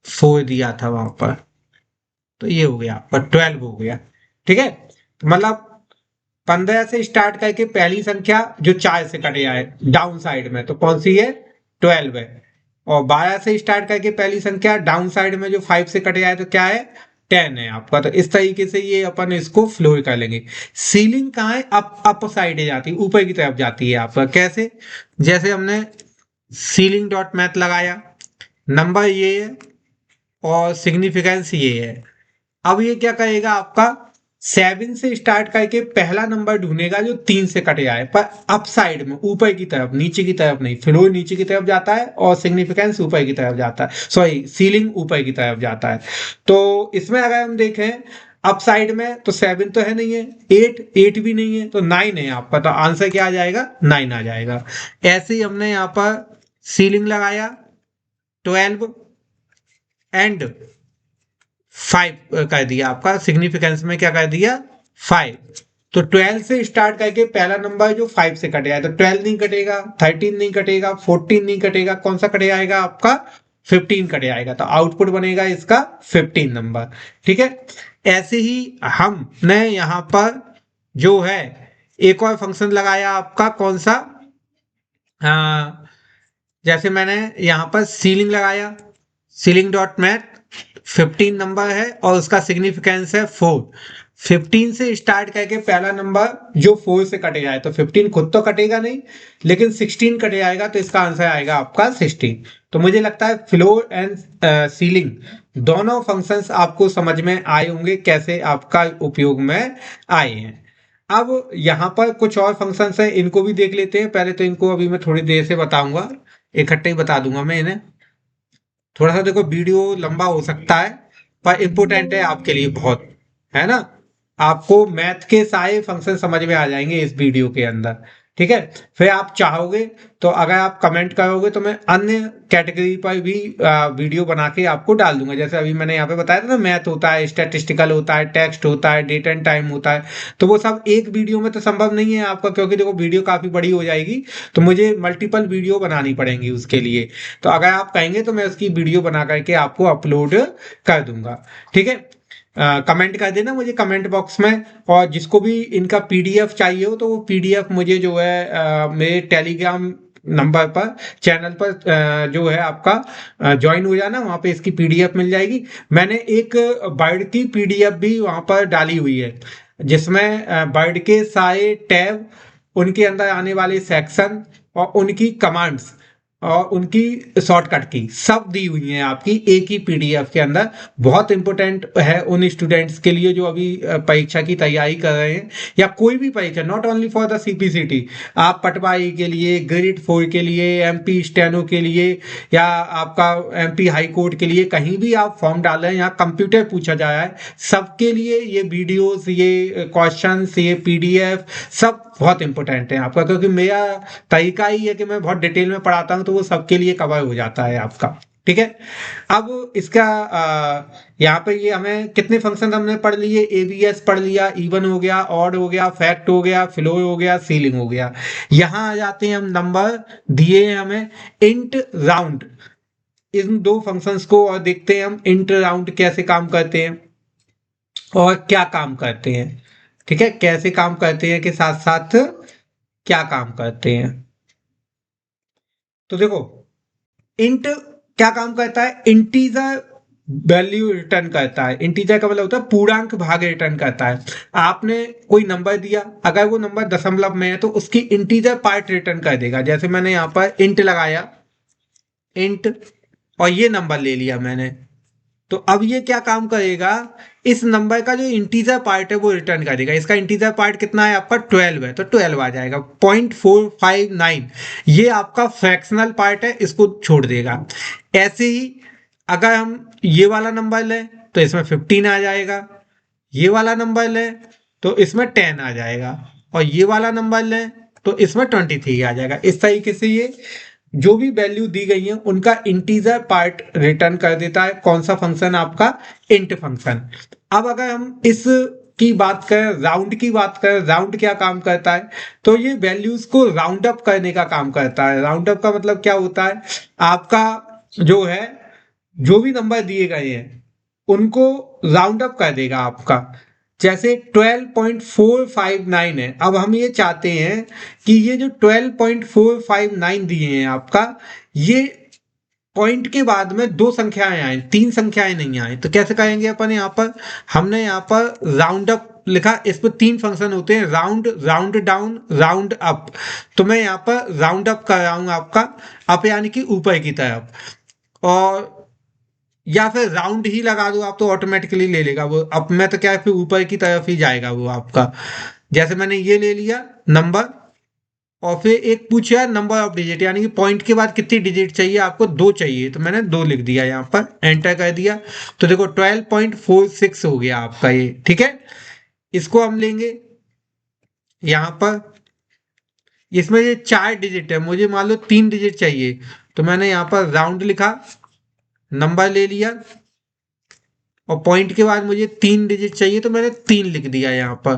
4 दिया था वहां पर, तो ये हो गया आपका 12 हो गया। ठीक है, तो मतलब 15 से स्टार्ट करके पहली संख्या जो 4 से कटे आए डाउन साइड में, तो कौन सी है? 12 है। और 12 से स्टार्ट करके पहली संख्या डाउन साइड में जो 5 से कटे आए, तो क्या है? 10 है आपका। तो इस तरीके से ये अपन इसको फ्लो कर लेंगे। सीलिंग कहाँ है? अप साइड जाती है, ऊपर की तरफ जाती है आपका। कैसे? जैसे हमने सीलिंग डॉट मैथ लगाया, नंबर ये है और सिग्निफिकेंस ये है। अब ये क्या करेगा आपका? 7 से स्टार्ट करके पहला नंबर ढूंढेगा जो 3 से कटे आए, पर अप साइड में, ऊपर की तरफ, नीचे की तरफ नहीं। फ्लो नीचे की तरफ जाता है और सिग्निफिकेंस ऊपर की तरफ जाता है, सॉरी सीलिंग ऊपर की तरफ जाता है। तो इसमें अगर हम देखें अप साइड में, तो 7 तो है नहीं है, 8 भी नहीं है, तो 9 है आपका। तो आंसर क्या आ जाएगा? 9 आ जाएगा। ऐसे ही हमने यहाँ पर सीलिंग लगाया 12 एंड 5 कर दिया आपका। सिग्निफिकेंस में क्या कर दिया? 5। तो 12 से स्टार्ट करके पहला नंबर जो 5 से कटेगा, तो 12 नहीं कटेगा, 13 नहीं कटेगा, 14 नहीं कटेगा, कौन सा कटे आएगा आपका? 15 कटे आएगा। तो आउटपुट बनेगा इसका 15 नंबर। ठीक है, ऐसे ही हमने यहाँ पर जो है एक और फंक्शन लगाया आपका, कौन सा? हाँ, जैसे मैंने यहाँ पर सीलिंग लगाया, सीलिंग डॉट मैथ 15 नंबर है और उसका सिग्निफिकेंस है 4। 15 से स्टार्ट करके पहला नंबर जो 4 से कटे जाए, तो 15 खुद तो कटेगा नहीं, लेकिन 16 कटे जाएगा, तो इसका आंसर आएगा आपका 16। तो मुझे लगता है फ्लोर एंड सीलिंग दोनों फंक्शंस आपको समझ में आए होंगे, कैसे आपका उपयोग में आए हैं। अब यहाँ पर कुछ और फंक्शंस हैं, इनको भी देख लेते हैं। पहले तो इनको अभी मैं थोड़ी देर से बताऊंगा, इकट्ठे ही बता दूंगा मैं इन्हें। थोड़ा सा देखो वीडियो लंबा हो सकता है, पर इम्पोर्टेंट है आपके लिए बहुत, है ना। आपको मैथ के सारे फंक्शन समझ में आ जाएंगे इस वीडियो के अंदर। ठीक है, फिर आप चाहोगे तो अगर आप कमेंट करोगे तो मैं अन्य कैटेगरी पर भी वीडियो बना के आपको डाल दूंगा। जैसे अभी मैंने यहाँ पे बताया था ना, मैथ होता है, स्टैटिस्टिकल होता है, टेक्स्ट होता है, डेट एंड टाइम होता है। तो वो सब एक वीडियो में तो संभव नहीं है आपका, क्योंकि देखो वीडियो काफी बड़ी हो जाएगी, तो मुझे मल्टीपल वीडियो बनानी पड़ेंगी उसके लिए। तो अगर आप कहेंगे तो मैं उसकी वीडियो बना करके आपको अपलोड कर दूंगा। ठीक है, कमेंट कर देना मुझे कमेंट बॉक्स में। और जिसको भी इनका पीडीएफ चाहिए हो, तो वो पीडीएफ मुझे जो है मेरे टेलीग्राम नंबर पर, चैनल पर जो है आपका ज्वाइन हो जाना, वहाँ पे इसकी पीडीएफ मिल जाएगी। मैंने एक बर्ड की पीडीएफ भी वहाँ पर डाली हुई है, जिसमें बर्ड के सारे टैब, उनके अंदर आने वाले सेक्शन और उनकी कमांड्स और उनकी शॉर्टकट की सब दी हुई हैं आपकी एक ही पीडीएफ के अंदर। बहुत इंपॉर्टेंट है उन स्टूडेंट्स के लिए जो अभी परीक्षा की तैयारी कर रहे हैं, या कोई भी परीक्षा, not only for the CPCT. आप पटवाई के लिए, ग्रेड 4 के लिए, एमपी स्टेनो के लिए, या आपका एमपी हाई कोर्ट के लिए, कहीं भी आप फॉर्म डाल रहे हैं, यहाँ कंप्यूटर पूछा जा रहा है, सबके लिए ये वीडियोस, ये क्वेश्चंस, ये पीडीएफ सब बहुत इंपॉर्टेंट है आपका। क्योंकि मेरा तरीका ही है कि मैं बहुत डिटेल में पढ़ाता हूं, तो वो सबके लिए कवर हो जाता है आपका। ठीक है, अब इसका यहाँ पे ये हमें कितने फंक्शन हमने पढ़ लिए, एबीएस पढ़ लिया, इवन हो गया, ऑड हो गया, फैक्ट हो गया, फ्लो हो गया, सीलिंग हो गया। यहाँ आ जाते हैं हम, नंबर दिए हैं हमें, इंट, राउंड। इन दो फंक्शंस को और देखते हैं हम, इंट राउंड कैसे काम करते हैं और क्या काम करते हैं। ठीक है, कैसे काम करते हैं के साथ साथ क्या काम करते हैं। तो देखो, इंट क्या काम करता है, इंटीजर वैल्यू रिटर्न करता है। इंटीजर का मतलब होता है पूर्णांक भाग रिटर्न करता है। आपने कोई नंबर दिया, अगर वो नंबर दशमलव में है तो उसकी इंटीजर पार्ट रिटर्न कर देगा। जैसे मैंने यहाँ पर इंट लगाया, इंट, और ये नंबर ले लिया मैंने, तो अब ये क्या काम करेगा, इस नंबर का जो इंटीजर पार्ट है वो रिटर्न कर देगा। इसका इंटीजर पार्ट कितना है आपका, 12 है, तो 12 आ जाएगा। 0.459 ये आपका फ्रैक्शनल पार्ट है, इसको छोड़ देगा। ऐसे ही अगर हम ये वाला नंबर लें तो इसमें 15 आ जाएगा, ये वाला नंबर लें तो इसमें 10 आ जाएगा, और ये वाला नंबर लें तो इसमें 23 आ जाएगा। इस तरीके से ये जो भी वैल्यू दी गई है उनका इंटीजर पार्ट रिटर्न कर देता है। कौन सा फंक्शन, आपका इंट फंक्शन। अब अगर हम इस की बात करें, राउंड की बात करें, राउंड क्या काम करता है, तो ये वैल्यूज को राउंड अप करने का काम करता है। राउंड अप का मतलब क्या होता है, आपका जो है, जो भी नंबर दिए गए हैं उनको राउंड अप कर देगा आपका। जैसे 12.459 है, अब हम ये चाहते हैं कि ये जो 12.459 दिए हैं आपका, ये पॉइंट के बाद में दो संख्याएं आए, तीन संख्याएं नहीं आए। तो कैसे करेंगे अपन, यहाँ पर हमने यहाँ पर राउंड अप लिखा, इस पर तीन फंक्शन होते हैं, round, round down, round up. तो मैं यहाँ पर राउंड अप कर रहा हूँ आपका, अप यानी कि ऊपर की तरफ, और या फिर राउंड ही लगा दो आप तो ऑटोमेटिकली ले लेगा वो। अब मैं तो क्या है, फिर ऊपर की तरफ ही जाएगा वो आपका। जैसे मैंने ये ले लिया नंबर, और फिर एक पूछा नंबर ऑफ डिजिट, यानी कि पॉइंट के बाद कितनी डिजिट चाहिए आपको, दो चाहिए, तो मैंने दो लिख दिया, यहाँ पर एंटर कर दिया। तो देखो 12.46 हो गया आपका ये। ठीक है, इसको हम लेंगे यहाँ पर, इसमें ये 4 डिजिट है, मुझे मान लो 3 डिजिट चाहिए, तो मैंने यहाँ पर राउंड लिखा, नंबर ले लिया, और पॉइंट के बाद मुझे 3 डिजिट चाहिए, तो मैंने 3 लिख दिया यहाँ पर।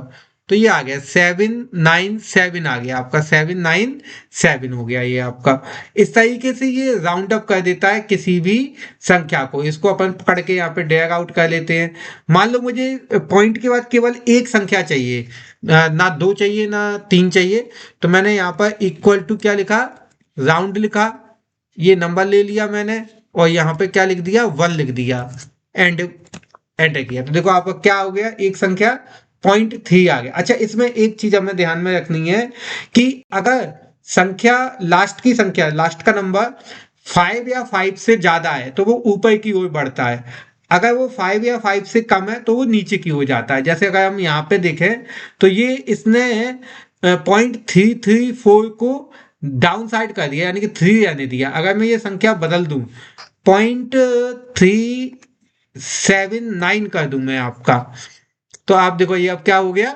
तो ये आ गया 797 आ गया आपका, 797 हो गया ये आपका। इस तरीके से ये राउंड अप कर देता है किसी भी संख्या को। इसको अपन पकड़ के यहाँ पे ड्रैग आउट कर लेते हैं। मान लो मुझे पॉइंट के बाद केवल एक संख्या चाहिए, ना दो चाहिए ना तीन चाहिए, तो मैंने यहाँ पर इक्वल टू क्या लिखा, राउंड लिखा, ये नंबर ले लिया मैंने, और यहाँ पे क्या लिख दिया, 1 लिख दिया। एंड एंटर किया तो देखो आपका क्या हो गया, एक संख्या 0.3 आ गया। अच्छा, इसमें एक चीज हमें ध्यान में रखनी है कि अगर संख्या लास्ट का नंबर 5 या 5 से ज्यादा है तो वो ऊपर की ओर बढ़ता है, अगर वो 5 या 5 से कम है तो वो नीचे की ओर जाता है। जैसे अगर हम यहाँ पे देखें तो ये इसने 0.334 को डाउन साइड कर दिया, यानी कि 3 रहने दिया। अगर मैं ये संख्या बदल दूं, 0.379 कर दूं मैं आपका, तो आप देखो ये अब क्या हो गया,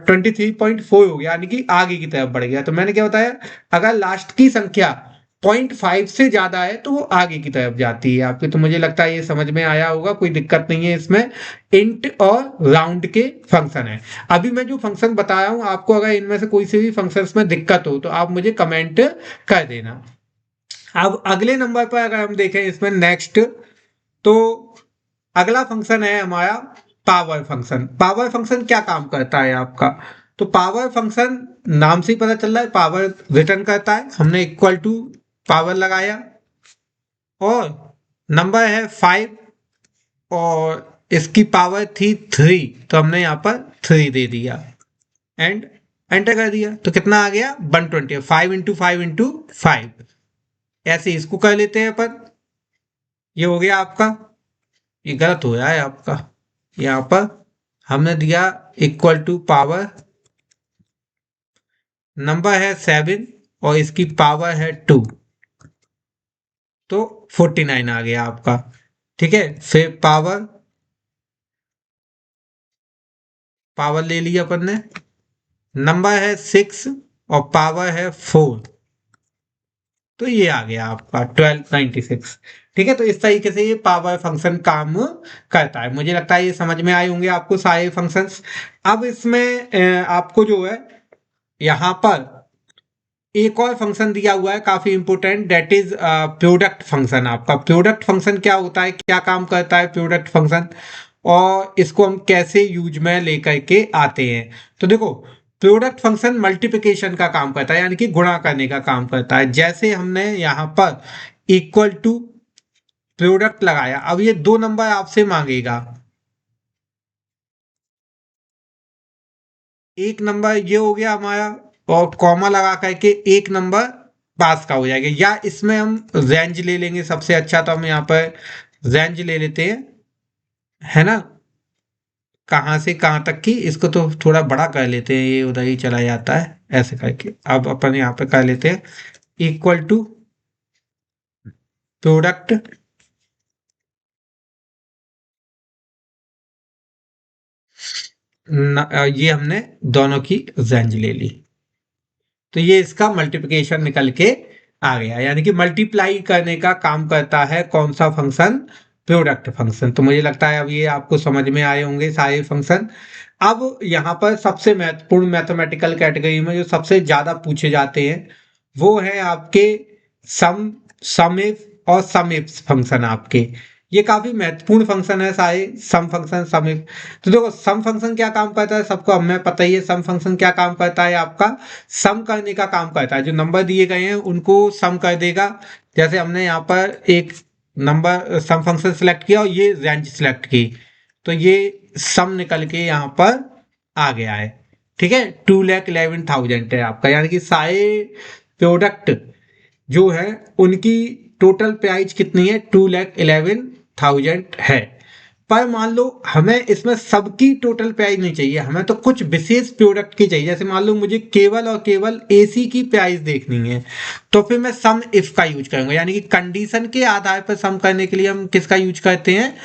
23.4 हो गया, यानी कि आगे की तरफ बढ़ गया। तो मैंने क्या बताया, अगर लास्ट की संख्या 0.5 से ज्यादा है तो वो आगे की तरफ जाती है आपकी। तो मुझे लगता है ये समझ में आया होगा, कोई दिक्कत नहीं है इसमें। इंट और राउंड के फंक्शन है। अभी मैं जो फंक्शन बताया हूं आपको, अगर इनमें से कोई से भी फंक्शंस में दिक्कत हो तो आप मुझे कमेंट कर देना। अब अगले नंबर पर अगर हम देखें इसमें नेक्स्ट, तो अगला फंक्शन है हमारा पावर फंक्शन। पावर फंक्शन क्या काम करता है आपका, तो पावर फंक्शन नाम से ही पता चल रहा है पावर रिटर्न करता है। हमने इक्वल टू पावर लगाया और नंबर है 5 और इसकी पावर थी 3, तो हमने यहाँ पर 3 दे दिया एंड एंटर कर दिया। तो कितना आ गया, 120, 5 ऐसे इसको कर लेते हैं अपन। ये हो गया आपका, ये गलत हो रहा है आपका, यहाँ पर हमने दिया इक्वल टू पावर, नंबर है 7 और इसकी पावर है 2, तो 49 आ गया आपका। ठीक है, फिर पावर पावर ले लिया अपन ने, नंबर है 6 और पावर है 4, तो ये आ गया आपका 1296। ठीक है, तो इस तरीके से ये पावर फंक्शन काम करता है। मुझे लगता है ये समझ में आए होंगे आपको सारे फंक्शंस। अब इसमें आपको जो है यहाँ पर एक और फंक्शन दिया हुआ है काफी important, that is product function. आपका प्रोडक्ट फंक्शन क्या होता है, क्या काम करता है प्रोडक्ट फंक्शन, और इसको हम कैसे यूज में लेकर के आते हैं। तो देखो, प्रोडक्ट फंक्शन मल्टीप्लिकेशन का काम करता है, यानी कि गुणा करने का काम करता है। जैसे हमने यहाँ पर इक्वल टू प्रोडक्ट लगाया, अब ये दो नंबर आपसे मांगेगा, एक नंबर ये हो गया हमारा और कॉमा लगा करके एक नंबर पास का हो जाएगा, या इसमें हम रेंज ले लेंगे सबसे अच्छा, तो हम यहाँ पर रेंज ले लेते हैं, है ना, कहाँ से कहाँ तक की, इसको तो थोड़ा बड़ा कर लेते हैं, ये उधर ही चला जाता है ऐसे करके। अब अपन यहाँ पे कर लेते हैं इक्वल टू प्रोडक्ट, ये हमने दोनों की रेंज ले ली, तो ये इसका मल्टीप्लिकेशन निकल के आ गया, यानी कि मल्टीप्लाई करने का काम करता है कौन सा फंक्शन, प्रोडक्ट फंक्शन। तो मुझे लगता है अब ये आपको समझ में आए होंगे सारे फंक्शन। अब यहाँ पर सबसे महत्वपूर्ण मैथमेटिकल कैटेगरी में जो सबसे ज्यादा पूछे जाते हैं वो है आपके सम सम इफ और सम इफ फंक्शन। आपके ये काफी महत्वपूर्ण फंक्शन है सारे सम फंक्शन सम इफ। तो देखो, सम फंक्शन क्या काम करता है सबको हमें पता ही है। सम फंक्शन क्या काम करता है आपका, सम करने का काम करता है। जो नंबर दिए गए हैं उनको सम कर देगा। जैसे हमने यहाँ पर एक नंबर सम फंक्शन सेलेक्ट किया और ये रेंज सेलेक्ट की, तो ये सम निकल के यहाँ पर आ गया है। ठीक है, 2,11,000 है आपका, यानी कि सारे प्रोडक्ट जो है उनकी टोटल प्राइस कितनी है, 2,11,000 है। पर मान लो हमें इसमें सबकी टोटल प्राइस नहीं चाहिए, हमें तो कुछ विशेष प्रोडक्ट की चाहिए। जैसे मान लो मुझे केवल और केवल एसी की प्राइस देखनी है, तो फिर मैं सम इफ का यूज करूंगा, यानी कि कंडीशन के आधार पर सम करने के लिए हम किसका यूज करते हैं,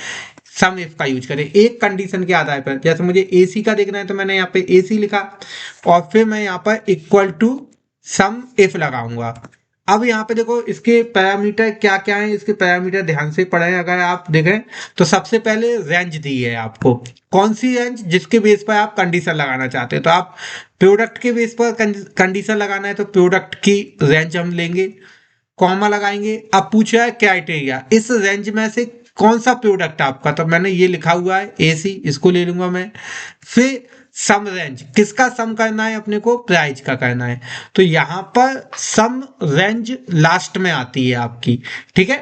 सम इफ का यूज करें। एक कंडीशन के आधार पर, जैसे मुझे एसी का देखना है तो मैंने यहाँ पे एसी लिखा और फिर मैं यहाँ पर इक्वल टू सम इफ लगाऊंगा। अब यहाँ पे देखो इसके पैरामीटर क्या क्या है, इसके पैरामीटर ध्यान से पढ़ें। अगर आप देखें तो सबसे पहले रेंज दी है आपको, कौन सी रेंज, जिसके बेस पर आप कंडीशन लगाना चाहते हैं। तो आप प्रोडक्ट के बेस पर कंडीशन लगाना है तो प्रोडक्ट की रेंज हम लेंगे, कॉमा लगाएंगे। अब पूछा है क्राइटेरिया, इस रेंज में से कौन सा प्रोडक्ट आपका, तो मैंने ये लिखा हुआ है एसी, इसको ले लूंगा मैं। फिर सम रेंज, किसका सम करना है अपने को, प्राइस का करना है, तो यहां पर सम रेंज लास्ट में आती है आपकी। ठीक है,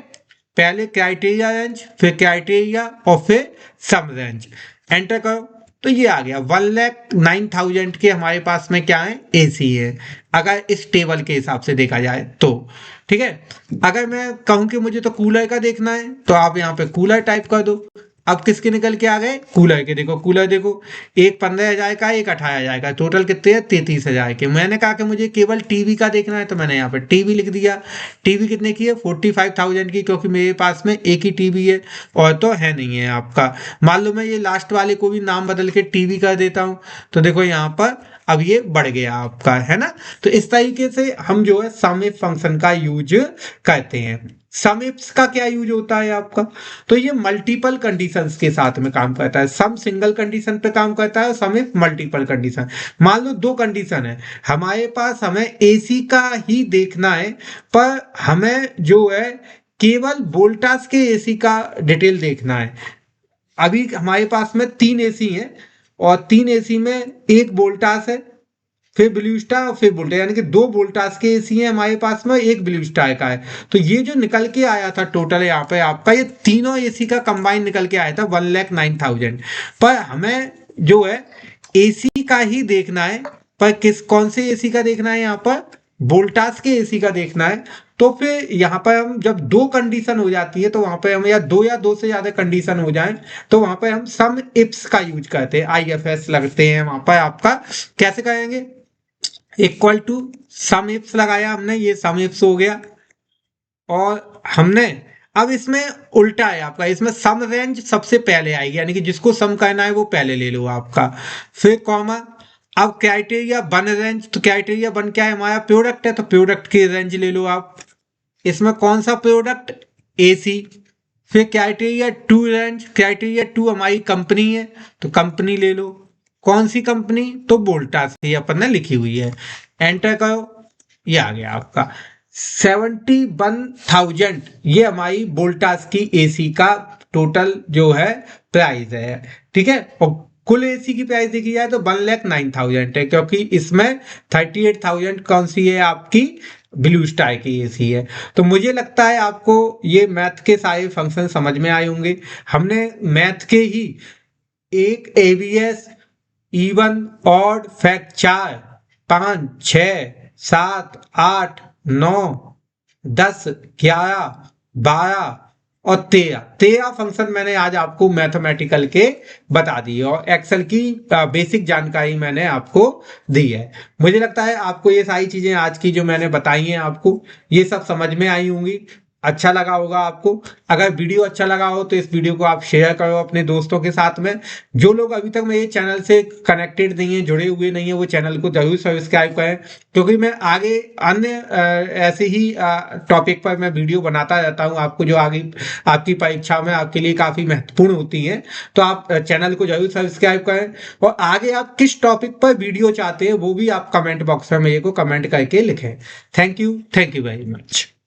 पहले क्राइटेरिया रेंज, फिर क्राइटेरिया और फिर सम रेंज, एंटर करो तो ये आ गया 1,09,000 के हमारे पास में क्या है, एसी है, अगर इस टेबल के हिसाब से देखा जाए तो। ठीक है, अगर मैं कहूं कि मुझे तो कूलर का देखना है तो आप यहाँ पे कूलर टाइप कर दो। अब किसके निकल के आ गए, कूलर के। देखो कूलर देखो, एक 15,000 का, एक 18,000 का, टोटल कितने हैं, 33,000 के। मैंने कहा कि मुझे केवल टीवी का देखना है तो मैंने यहाँ पे टीवी लिख दिया। टीवी कितने की है, 45,000 की, क्योंकि मेरे पास में एक ही टीवी है और तो है नहीं है आपका। मान लो मैं ये लास्ट वाले को भी नाम बदल के टीवी कर देता हूँ तो देखो यहाँ पर अब ये बढ़ गया आपका, है ना। तो इस तरीके से हम जो है सम इफ फंक्शन का यूज करते हैं। सम इफ्स का क्या यूज होता है आपका, तो ये मल्टीपल कंडीशंस के साथ में काम करता है। सम सिंगल कंडीशन पे काम करता है और सम इफ मल्टीपल कंडीशन। मान लो दो कंडीशन है हमारे पास, हमें एसी का ही देखना है पर हमें जो है केवल वोल्टास के एसी का डिटेल देखना है। अभी हमारे पास में 3 एसी हैं और 3 एसी में एक वोल्टास है, फिर ब्लू स्टार और फिर वोल्टा, यानी कि 2 वोल्टास के एसी हैं हमारे पास में, एक ब्लू स्टार का है। तो ये जो निकल के आया था टोटल यहाँ पे आपका, ये तीनों एसी का कंबाइन निकल के आया था 1,09,000। पर हमें जो है एसी का ही देखना है, पर कौन से एसी का देखना है, यहाँ पर वोल्टास के एसी का देखना है। तो फिर यहाँ पर हम जब 2 कंडीशन हो जाती है तो वहां पर हम या दो से ज्यादा कंडीशन हो जाए तो वहां पर हम सम इफ्स का यूज करते हैं, IFS लगते हैं वहां पर। आपका कैसे करेंगे, इक्वल टू सम इफ्स लगाया हमने, ये सम इफ्स हो गया। और हमने अब इसमें उल्टा है आपका, इसमें सम रेंज सबसे पहले आएगी, यानी कि जिसको सम करना है वो पहले ले लो आपका, फिर कॉमा। अब क्राइटेरिया 1 रेंज, तो क्राइटेरिया 1 क्या है, हमारा प्रोडक्ट है तो प्रोडक्ट की रेंज ले लो आप। इसमें कौन सा प्रोडक्ट, एसी। फिर क्राइटेरिया 2 रेंज, क्राइटेरिया 2 हमारी कंपनी है तो कंपनी ले लो। कौन सी कंपनी, तो वोल्टास ही अपन ने लिखी हुई है, एंटर करो, ये आ गया आपका 71,000। ये हमारी वोल्टास की एसी का टोटल जो है प्राइस है। ठीक है, और कुल एसी की प्राइस देखी जाए तो 1,09,000 है, क्योंकि इसमें 38,000 कौन सी है, आपकी ब्लू स्टार की एसी है। तो मुझे लगता है आपको ये मैथ के सारे फंक्शन समझ में आए होंगे। हमने मैथ के ही एक एबीएस, इवन, ऑड, फैक्ट 4, 5, 6, 7, 8, 9, 10, 11, 12 और 13 फंक्शन मैंने आज आपको मैथमेटिकल के बता दिए और एक्सेल की बेसिक जानकारी मैंने आपको दी है। मुझे लगता है आपको ये सारी चीजें आज की जो मैंने बताई हैं आपको ये सब समझ में आई होंगी, अच्छा लगा होगा आपको। अगर वीडियो अच्छा लगा हो तो इस वीडियो को आप शेयर करो अपने दोस्तों के साथ में। जो लोग अभी तक मेरे चैनल से कनेक्टेड नहीं है, जुड़े हुए नहीं है, वो चैनल को जरूर सब्सक्राइब करें, क्योंकि मैं आगे अन्य ऐसे ही टॉपिक पर मैं वीडियो बनाता रहता हूं आपको, जो आगे आपकी परीक्षा में आपके लिए काफी महत्वपूर्ण होती है। तो आप चैनल को जरूर सब्सक्राइब करें और आगे आप किस टॉपिक पर वीडियो चाहते हैं वो भी आप कमेंट बॉक्स में मेरे को कमेंट करके लिखें। Thank you very much.